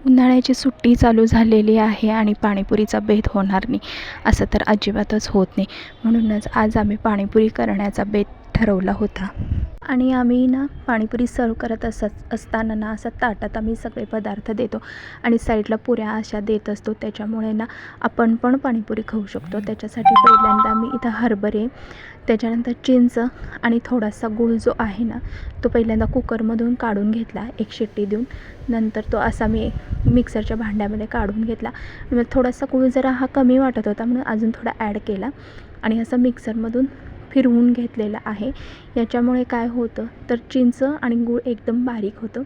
उन्हाळ्याची सुट्टी चालू झालेली आहे आणि पाणीपुरीचा बेत होणार नाही असं तर अजिबातच होत नाही. म्हणूनच आज आम्ही पाणीपुरी करण्याचा बेत ठरवला होता. आणि आम्ही ना पाणीपुरी सर्व करत असताना ना असं ताटात आम्ही सगळे पदार्थ देतो आणि साईडला पुऱ्या अशा देत असतो. त्याच्यामुळे ना आपण पण पाणीपुरी खाऊ शकतो. त्याच्यासाठी पहिल्यांदा मी इथं हरभरे, त्याच्यानंतर चिंच आणि थोडासा गूळ जो आहे ना तो पहिल्यांदा कुकरमधून काढून घेतला एक शिट्टी देऊन. नंतर तो असा मी मिक्सरच्या भांड्यामध्ये काढून घेतला. मग थोडासा गूळ जरा हा कमी वाटत होता म्हणून अजून थोडा ॲड केला आणि असं मिक्सरमधून फिरवून घेतलेलं आहे. याच्यामुळे काय होतं तर चिंच आणि गूळ एकदम बारीक होतं.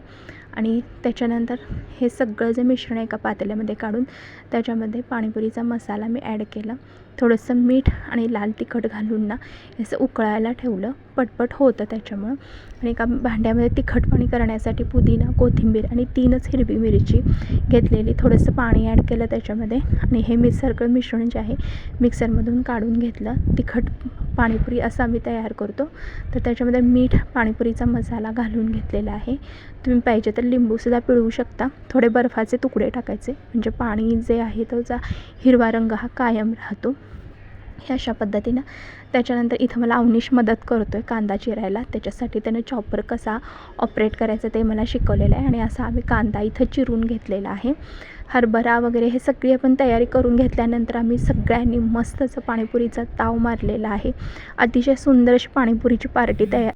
आणि त्याच्यानंतर हे सगळं जे मिश्रण एका पातेल्यामध्ये काढून त्याच्यामध्ये पाणीपुरीचा मसाला मी ॲड केला. थोडंसं मीठ आणि लाल तिखट घालून ना असं उकळायला ठेवलं. पटपट होतं त्याच्यामुळं. आणि एका भांड्यामध्ये तिखट पाणी करण्यासाठी पुदिना, कोथिंबीर आणि 3च हिरवी मिरची घेतलेली. थोडंसं पाणी ॲड केलं त्याच्यामध्ये आणि हे सगळं मिश्रण जे आहे मिक्सरमधून काढून घेतलं. तिखट पाणीपुरी असं आम्ही तयार करतो. तर त्याच्यामध्ये मीठ, पाणीपुरीचा मसाला घालून घेतलेला आहे. तुम्ही पाहिजे तर लिंबूसुद्धा पिळवू शकता. थोडे बर्फाचे तुकडे टाकायचे म्हणजे पाणी जे आहे त्याचा हिरवा रंग हा कायम राहतो. हे अशा पद्धतीनं. त्याच्यानंतर इथं मला अवनीश मदत करतो आहे कांदा चिरायला. त्याच्यासाठी त्यानं चॉपर कसा ऑपरेट करायचं ते मला शिकवलेलं आहे. आणि असा आम्ही कांदा इथं चिरून घेतलेला आहे. हरभरा वगैरे हे सगळी आपण तयारी करून घेतल्यानंतर आम्ही सगळ्यांनी मस्त असं पाणीपुरीचा ताव मारलेला आहे. अतिशय सुंदर अशी पाणीपुरीची पार्टी